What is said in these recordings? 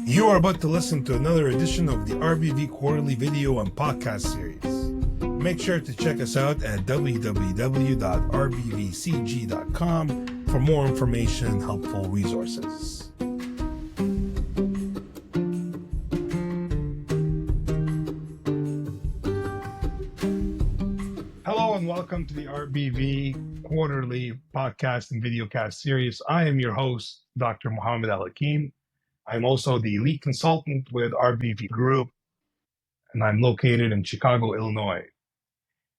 You are about to listen to another edition of the RBV Quarterly Video and Podcast Series. Make sure to check us out at www.rbvcg.com for more information and helpful resources. Hello and welcome to the RBV Quarterly Podcast and Videocast Series. I am your host, Dr. Mohammed Al-Hakim. I'm also the lead consultant with RBV Group, and I'm located in Chicago, Illinois.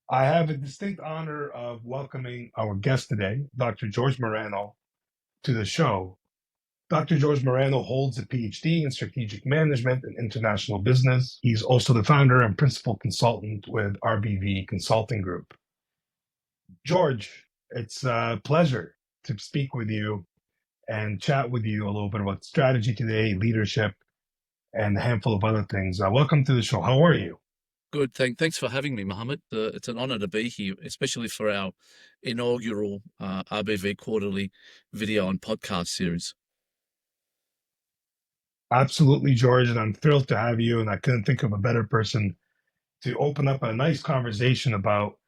I have the distinct honor of welcoming our guest today, Dr. George Marano, to the show. Dr. George Marano holds a PhD in strategic management and international business. He's also the founder and principal consultant with RBV Consulting Group. George, it's a pleasure to speak with you and chat with you a little bit about strategy today, leadership, and a handful of other things. Welcome to the show. How are you? Good. Thanks for having me, Mohammed. It's an honor to be here, especially for our inaugural RBV quarterly video and podcast series. Absolutely, George, and I'm thrilled to have you, and I couldn't think of a better person to open up a nice conversation about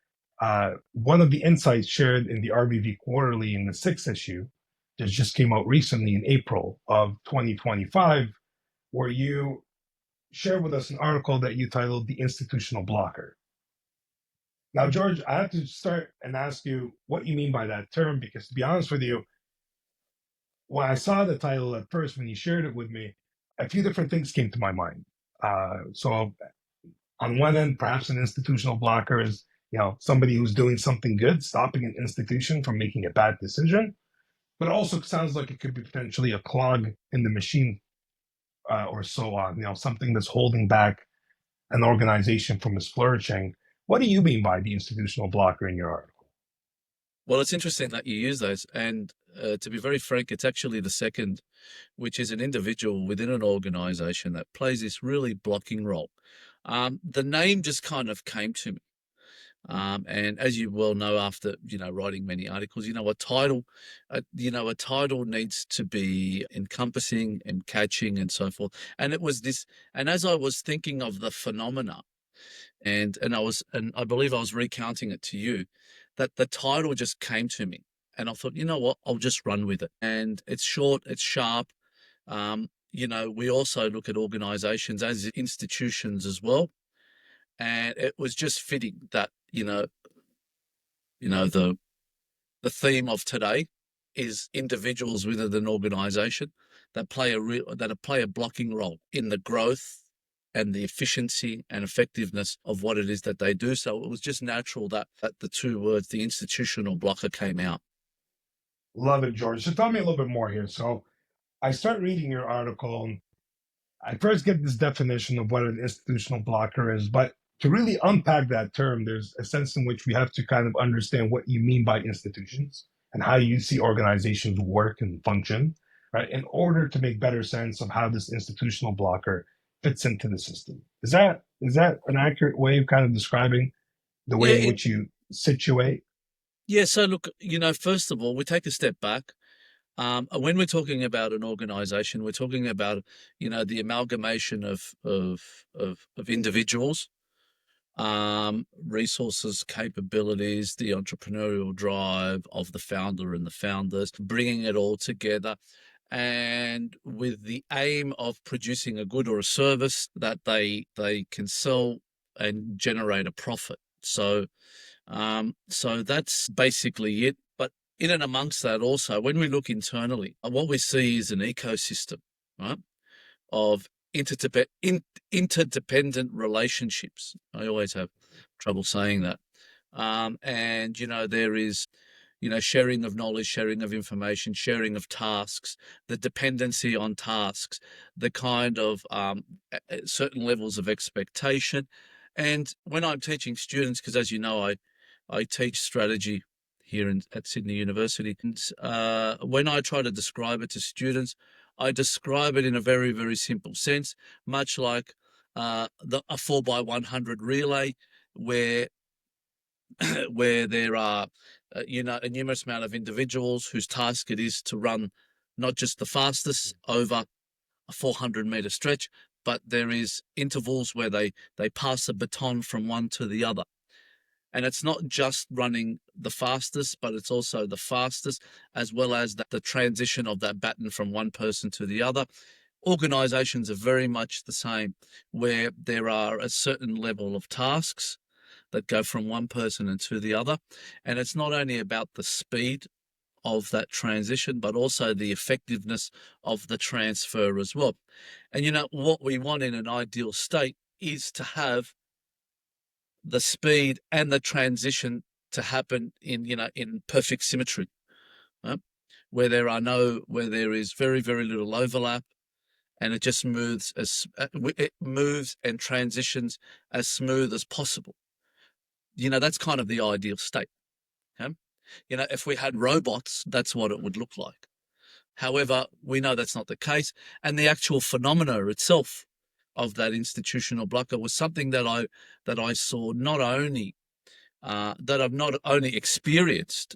one of the insights shared in the RBV quarterly in the 6th issue that just came out recently in April of 2025, where you shared with us an article that you titled The Institutional Blocker. Now, George, I have to start and ask you what you mean by that term, because to be honest with you, when I saw the title at first, when you shared it with me, a few different things came to my mind. So on one end, perhaps an institutional blocker is, somebody who's doing something good, stopping an institution from making a bad decision. But it also sounds like it could be potentially a clog in the machine or so on, something that's holding back an organization from its flourishing. What do you mean by the institutional blocker in your article? Well, it's interesting that you use those. And to be very frank, it's actually the second, which is an individual within an organization that plays this really blocking role. The name just kind of came to me. And as you well know, after writing many articles, a title needs to be encompassing and catching and so forth. And it was this. And as I was thinking of the phenomena, and I believe I was recounting it to you, that the title just came to me, and I thought, you know what, I'll just run with it. And it's short, it's sharp. We also look at organizations as institutions as well. And it was just fitting that, the theme of today is individuals within an organization that play a blocking role in the growth and the efficiency and effectiveness of what it is that they do. So it was just natural that the two words, the institutional blocker, came out. Love it, George. So tell me a little bit more here. So I start reading your article, and I first get this definition of what an institutional blocker is, but to really unpack that term, there's a sense in which we have to kind of understand what you mean by institutions and how you see organizations work and function, right? In order to make better sense of how this institutional blocker fits into the system. Is that an accurate way of kind of describing the way in which you situate? Yeah. So look, first of all, we take a step back. When we're talking about an organization, we're talking about, the amalgamation of individuals, resources, capabilities, the entrepreneurial drive of the founder and the founders, bringing it all together, and with the aim of producing a good or a service that they can sell and generate a profit. So that's basically it. But in and amongst that also, when we look internally, what we see is an ecosystem, right, of interdependent relationships. I always have trouble saying that. And, there is, sharing of knowledge, sharing of information, sharing of tasks, the dependency on tasks, the kind of certain levels of expectation. And when I'm teaching students, because as you know, I teach strategy here at Sydney University, and when I try to describe it to students, I describe it in a very, very simple sense, much like a 4x100 relay, where there are, a numerous amount of individuals whose task it is to run not just the fastest over a 400-meter stretch, but there is intervals where they pass the baton from one to the other. And it's not just running the fastest, but it's also the fastest, as well as the transition of that baton from one person to the other. Organizations are very much the same, where there are a certain level of tasks that go from one person into the other. And it's not only about the speed of that transition, but also the effectiveness of the transfer as well. And what we want in an ideal state is to have the speed and the transition to happen in perfect symmetry, right? Where there is very, very little overlap, and it just moves and transitions as smooth as possible. That's kind of the ideal state. Okay? If we had robots, that's what it would look like. However, we know that's not the case, and the actual phenomena itself of that institutional blocker was something that I saw not only that I've not only experienced,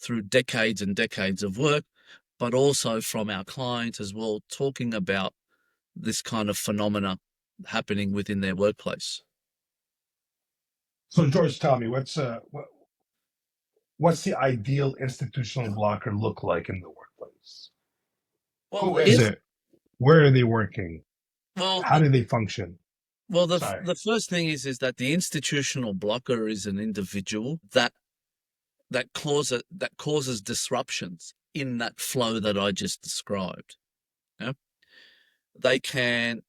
through decades and decades of work, but also from our clients as well, talking about this kind of phenomena happening within their workplace. So, George, tell me, what's the ideal institutional blocker look like in the workplace? Well, Who is if it? Where are they working? well, How do they function? Sorry. the first thing is that the institutional blocker is an individual that causes disruptions in that flow that I just described. Yeah? They can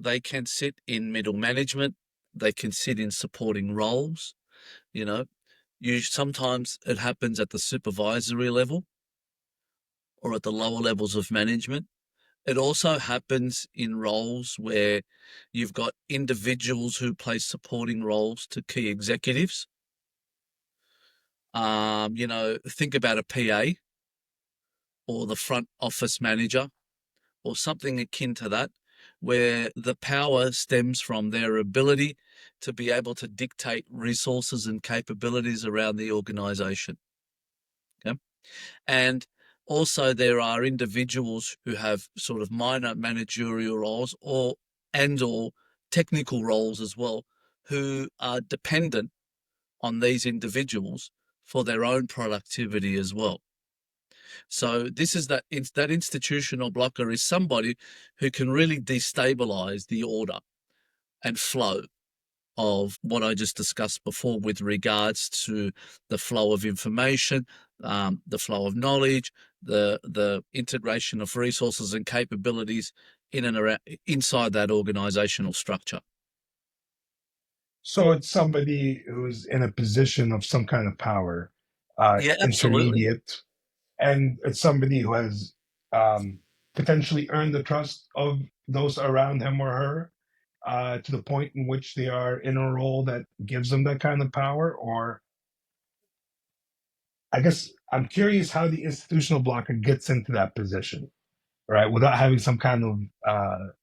they can sit in middle management, they can sit in supporting roles, you know. Sometimes it happens at the supervisory level or at the lower levels of management. It also happens in roles where you've got individuals who play supporting roles to key executives. Think about a PA or the front office manager or something akin to that, where the power stems from their ability to be able to dictate resources and capabilities around the organization. Okay? And also there are individuals who have sort of minor managerial roles or technical roles as well, who are dependent on these individuals for their own productivity as well. So this is that institutional blocker is somebody who can really destabilize the order and flow of what I just discussed before with regards to the flow of information, the flow of knowledge, the integration of resources and capabilities in and around inside that organizational structure. So it's somebody who's in a position of some kind of power, Yeah, absolutely. intermediate, and it's somebody who has um, potentially earned the trust of those around him or her to the point in which they are in a role that gives them that kind of power. Or I guess I'm curious how the institutional blocker gets into that position, right? Without having some kind of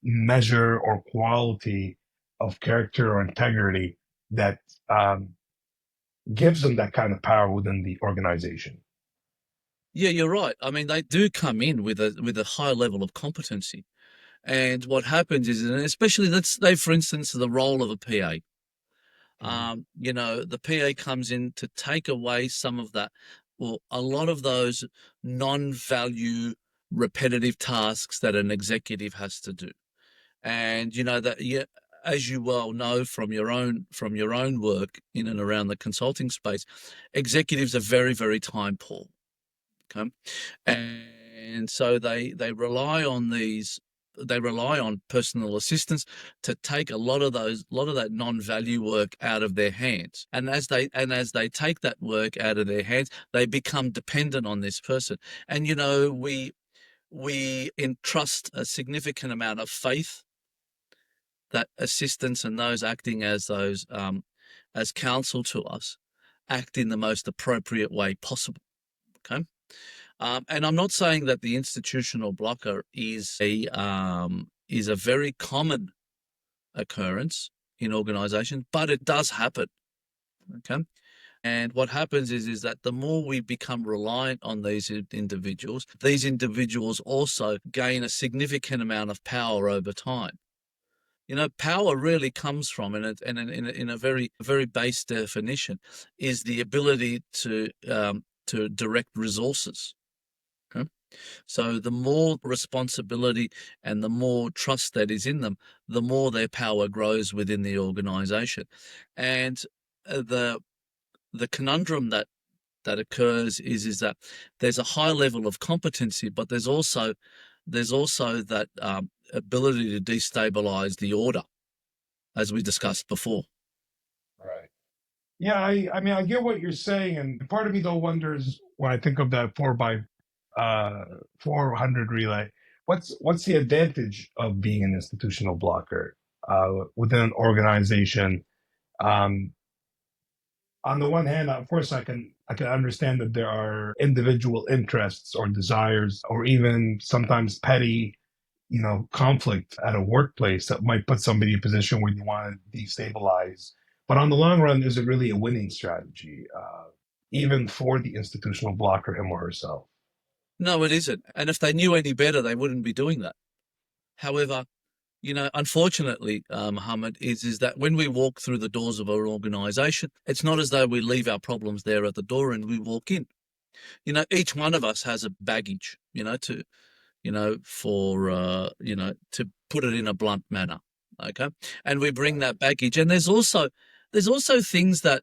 measure or quality of character or integrity that um, gives them that kind of power within the organization. Yeah, you're right. I mean, they do come in with a high level of competency. And what happens is, and especially let's say, for instance, the role of a PA. Mhm. The PA comes in to take away some of that, well, a lot of those non-value repetitive tasks that an executive has to do. And that, yeah, as you well know from your own work in and around the consulting space, executives are very, very time poor. Okay. And so they rely on personal assistants to take a lot of that non-value work out of their hands. And as they take that work out of their hands, they become dependent on this person. And we entrust a significant amount of faith that assistants and those acting as those as counsel to us act in the most appropriate way possible. Okay. And I'm not saying that the institutional blocker is a very common occurrence in organisations, but it does happen. Okay, And what happens is that the more we become reliant on these individuals also gain a significant amount of power over time. Power really comes from, in a very very base definition, is the ability to direct resources. Okay? So the more responsibility and the more trust that is in them, the more their power grows within the organization. And the conundrum that occurs is that there's a high level of competency, but there's also that ability to destabilize the order, as we discussed before. Right. Yeah, I mean, I get what you're saying, and part of me though wonders when I think of that 400 relay, what's the advantage of being an institutional blocker within an organization? Um, on the one hand, of course, I can understand that there are individual interests or desires, or even sometimes petty, conflict at a workplace that might put somebody in a position where you want to destabilize. But on the long run, is it really a winning strategy, even for the institutional blocker, him or herself? No, it isn't. And if they knew any better, they wouldn't be doing that. However, unfortunately, Muhammad, is that when we walk through the doors of our organization, it's not as though we leave our problems there at the door and we walk in. Each one of us has a baggage, to put it in a blunt manner. Okay. And we bring that baggage. And there's also things that,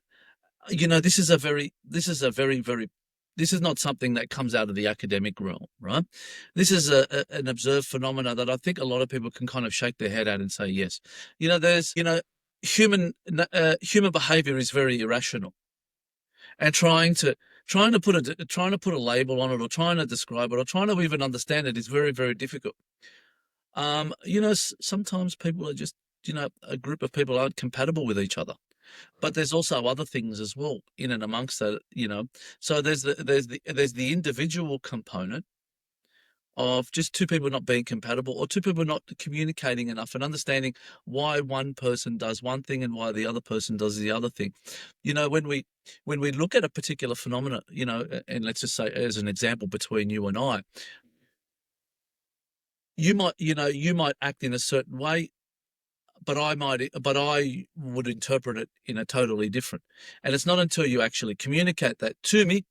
this is not something that comes out of the academic realm, right? This is an observed phenomena that I think a lot of people can kind of shake their head at and say, yes. There's, human behavior is very irrational, and trying to put a label on it, or trying to describe it, or trying to even understand it is very, very difficult. Sometimes people are just, a group of people aren't compatible with each other. But there's also other things as well in and amongst that. So there's the individual component of just two people not being compatible, or two people not communicating enough and understanding why one person does one thing and why the other person does the other thing. When we look at a particular phenomena, and let's just say as an example between you and I, you might act in a certain way, but I would interpret it in a totally different. And it's not until you actually communicate that to me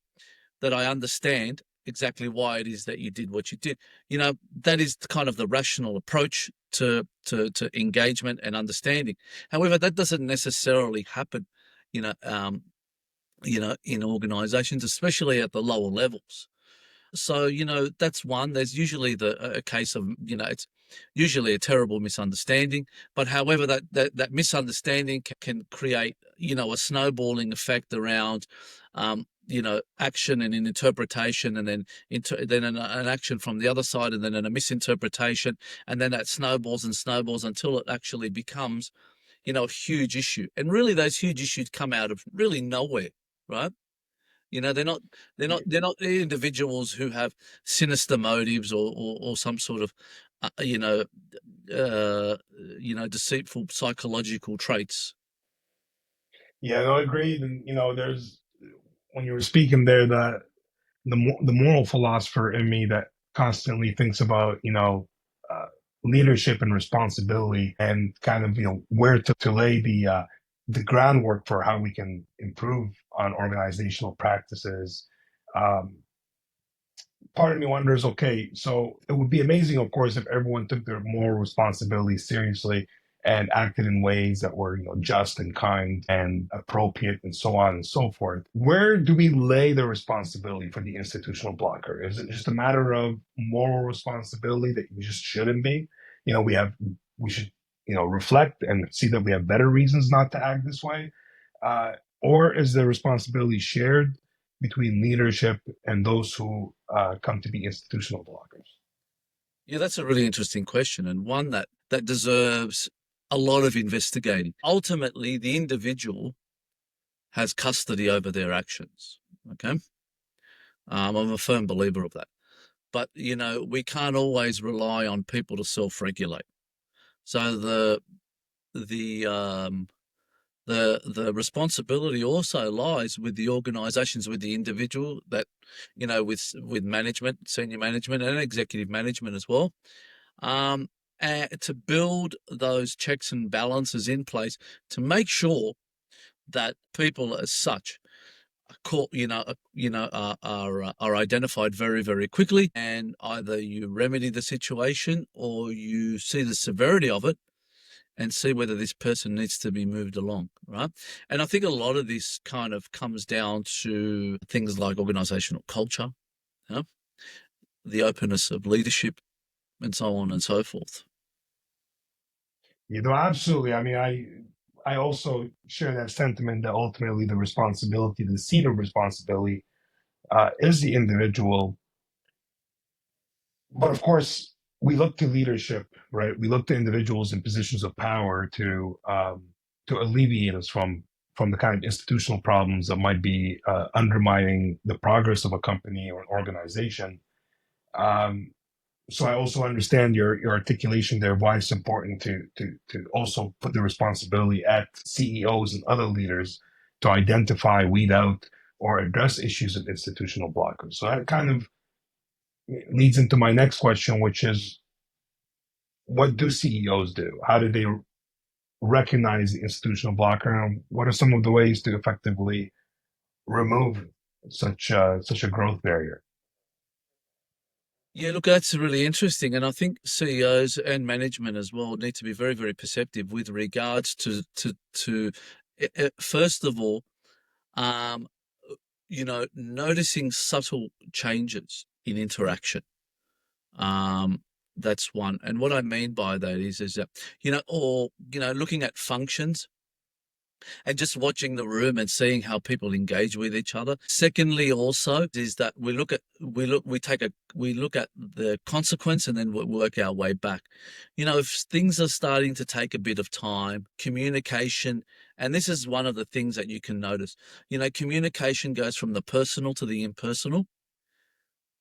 that I understand exactly why it is that you did what you did. That is kind of the rational approach to engagement and understanding. However, that doesn't necessarily happen, you know, um, in organizations, especially at the lower levels. So, that's one. There's usually a case of, it's usually a terrible misunderstanding. But however, that misunderstanding can create, a snowballing effect around, action and an interpretation, and then an action from the other side, and then a misinterpretation, and then that snowballs and snowballs until it actually becomes, a huge issue. And really, those huge issues come out of really nowhere, right? They're not individuals who have sinister motives, or some sort of, uh, you know, deceitful psychological traits. Yeah, no, agreed. And there's when you were speaking there, that the moral philosopher in me that constantly thinks about uh, leadership and responsibility, and kind of where to lay the groundwork for how we can improve on organizational practices. Um, Part of me wonders, okay, so it would be amazing, of course, if everyone took their moral responsibility seriously and acted in ways that were, just and kind and appropriate, and so on and so forth. Where do we lay the responsibility for the institutional blocker? Is it just a matter of moral responsibility that we just shouldn't be? We should, reflect and see that we have better reasons not to act this way, uh, or is the responsibility shared between leadership and those who come to be institutional blockers? Yeah, that's a really interesting question, and one that deserves a lot of investigating. Ultimately, the individual has custody over their actions. Okay, I'm a firm believer of that. But we can't always rely on people to self-regulate. So the The responsibility also lies with the organizations, with the individual that, with management, senior management, and executive management as well, um, to build those checks and balances in place to make sure that people as such are caught, are identified very, very quickly, and either you remedy the situation or you see the severity of it and see whether this person needs to be moved along, right? And I think a lot of this kind of comes down to things like organizational culture, you know, the openness of leadership, and so on and so forth. Absolutely. I mean, I also share that sentiment that ultimately the responsibility, the seat of responsibility, is the individual. But of course, we look to leadership, right? We look to individuals in positions of power to alleviate us from the kind of institutional problems that might be undermining the progress of a company or an organization. Um, so I also understand your articulation there, why it's important to also put the responsibility at CEOs and other leaders to identify, weed out, or address issues of institutional blockers. So that kind of leads into my next question, which is, what do CEOs do? How do they recognize the institutional blocker, and what are some of the ways to effectively remove such a growth barrier? Yeah, look, that's really interesting. And I think CEOs and management as well need to be very, very perceptive with regards to first of all, um, noticing subtle changes in interaction. Um, that's one. And what I mean by that is that, looking at functions and just watching the room and seeing how people engage with each other. Secondly, also is that we look at the consequence and then we work our way back. If things are starting to take a bit of time, communication, and this is one of the things that you can notice. Communication goes from the personal to the impersonal.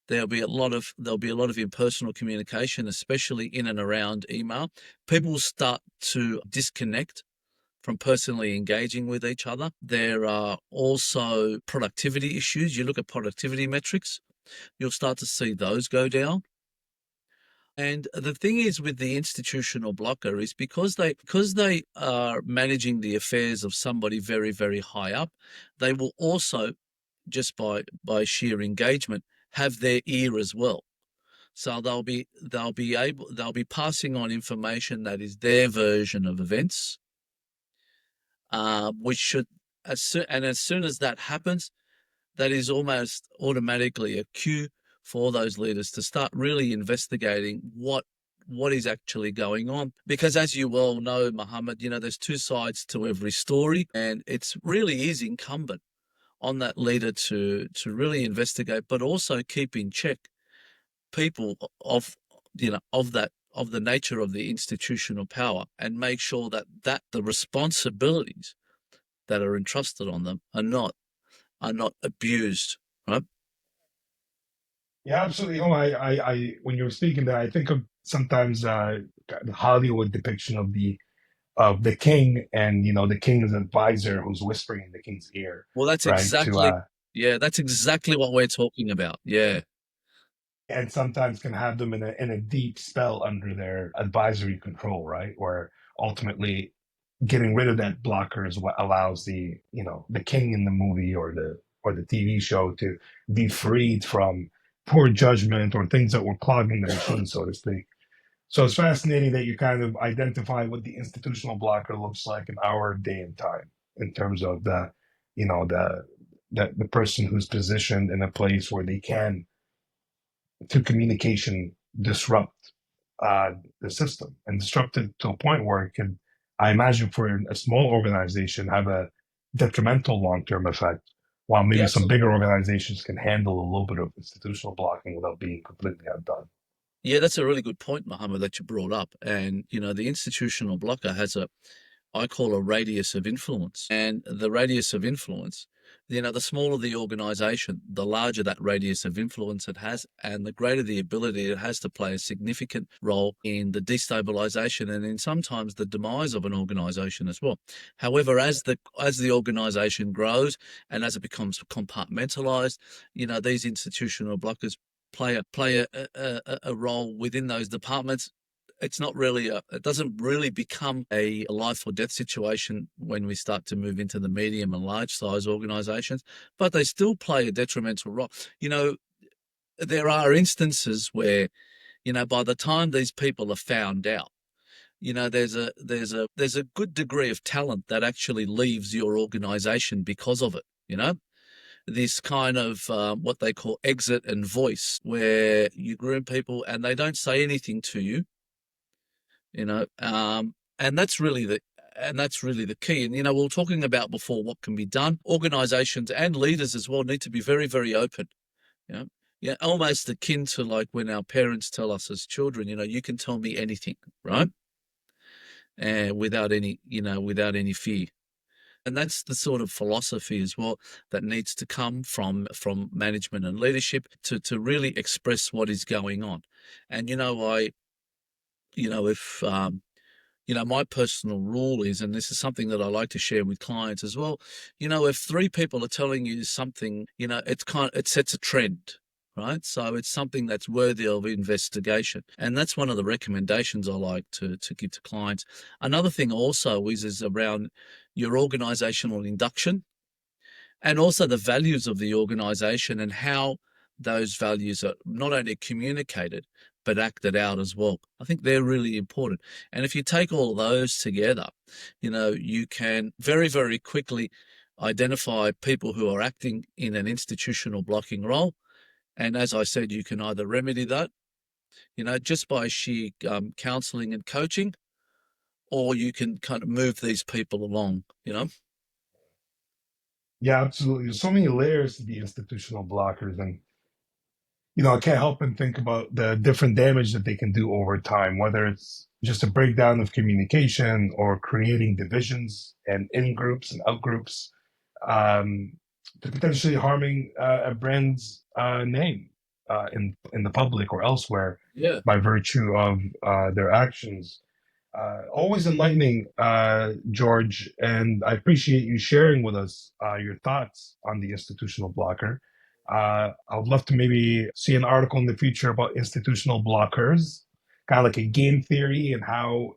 There'll be a lot of impersonal communication, especially in and around email. People will start to disconnect from personally engaging with each other. There are also productivity issues. You look at productivity metrics, you'll start to see those go down. And the thing is with the institutional blocker is because they are managing the affairs of somebody very, very high up, they will also, just by sheer engagement, have their ear as well. So they'll be passing on information that is their version of events, which should, as soon as that happens, that is almost automatically a cue for those leaders to start really investigating what is actually going on. Because as you well know, Mohammed, there's two sides to every story, and it's really is incumbent on that leader to really investigate, but also keep in check people of the nature of the institutional power, and make sure that the responsibilities that are entrusted on them are not abused, right? Yeah, absolutely. When you're speaking there, I think of sometimes the Hollywood depiction of the king, and the king's advisor who's whispering in the king's ear, Well, that's right? exactly, yeah, that's exactly what we're talking about. Yeah. And sometimes can have them in a deep spell under their advisory control, right? Where ultimately getting rid of that blocker is what allows the king in the movie or the TV show to be freed from poor judgment or things that were clogging the machine, so to speak. So it's fascinating that you kind of identify what the institutional blocker looks like in our day and time, in terms of you know, the the person who's positioned in a place where they can, through communication, disrupt the system and disrupt it to a point where it can, I imagine, for a small organization, have a detrimental long-term effect, while maybe Yes. some bigger organizations can handle a little bit of institutional blocking without being completely outdone. Yeah, that's a really good point, Mohammed, that you brought up. And, the institutional blocker has I call a radius of influence. And the radius of influence The smaller the organization, the larger that radius of influence it has, and the greater the ability it has to play a significant role in the destabilization and in sometimes the demise of an organization as well. However, as the organization grows and as it becomes compartmentalized, these institutional blockers play a role within those departments. It doesn't really become a life or death situation when we start to move into the medium and large size organizations, but they still play a detrimental role. There are instances where, by the time these people are found out, there's a good degree of talent that actually leaves your organization because of it. This kind of what they call exit and voice, where you groom people and they don't say anything to you, and that's really the key. And we were talking about before what can be done. Organizations and leaders as well need to be very, very open. Yeah, almost akin to like when our parents tell us as children, you can tell me anything, right? Without any fear. And that's the sort of philosophy as well that needs to come from management and leadership to really express what is going on. And if my personal rule is, and this is something that I like to share with clients as well, if three people are telling you something, it sets a trend, right? So it's something that's worthy of investigation. And that's one of the recommendations I like to give to clients. Another thing also is around your organizational induction and also the values of the organization and how those values are not only communicated, but acted out as well. I think they're really important. And if you take all of those together, you can very, very quickly identify people who are acting in an institutional blocking role. And as I said, you can either remedy that, just by sheer counseling and coaching, or you can kind of move these people along. Yeah, absolutely. There's so many layers to the institutional blockers, and I can't help but think about the different damage that they can do over time, whether it's just a breakdown of communication or creating divisions and in groups and out groups, um, to potentially harming a brand's name in the public or elsewhere Yeah. by virtue of their actions. Always enlightening, George, and I appreciate you sharing with us your thoughts on the institutional blocker. I would love to maybe see an article in the future about institutional blockers, kind of like a game theory and how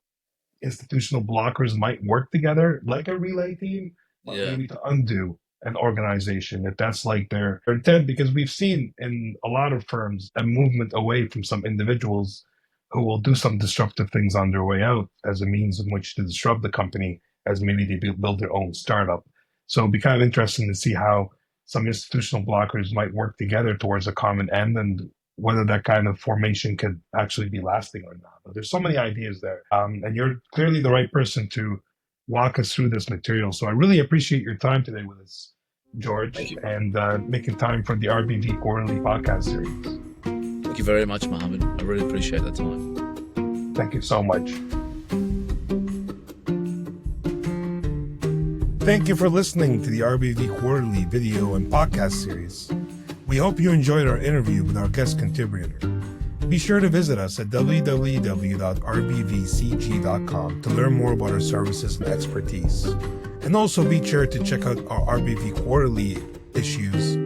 institutional blockers might work together like a relay team, but Yeah. maybe to undo an organization if that's like their intent. Because we've seen in a lot of firms a movement away from some individuals who will do some disruptive things on their way out as a means in which to disrupt the company as maybe they build their own startup. So it'd be kind of interesting to see how some institutional blockers might work together towards a common end and whether that kind of formation could actually be lasting or not. But there's so many ideas there. And you're clearly the right person to walk us through this material. So I really appreciate your time today with us, Thank George, you. and making time for the RBV quarterly podcast series. Thank you very much, Mohammed. I really appreciate the time. Thank you so much. Thank you for listening to the RBV quarterly video and podcast series. We hope you enjoyed our interview with our guest contributor. Be sure to visit us at www.rbvcg.com to learn more about our services and expertise. And also be sure to check out our RBV quarterly issues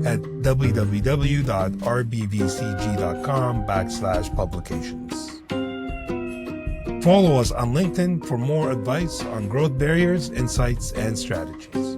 at www.rbvcg.com/publications. Follow us on LinkedIn for more advice on growth barriers, insights, and strategies.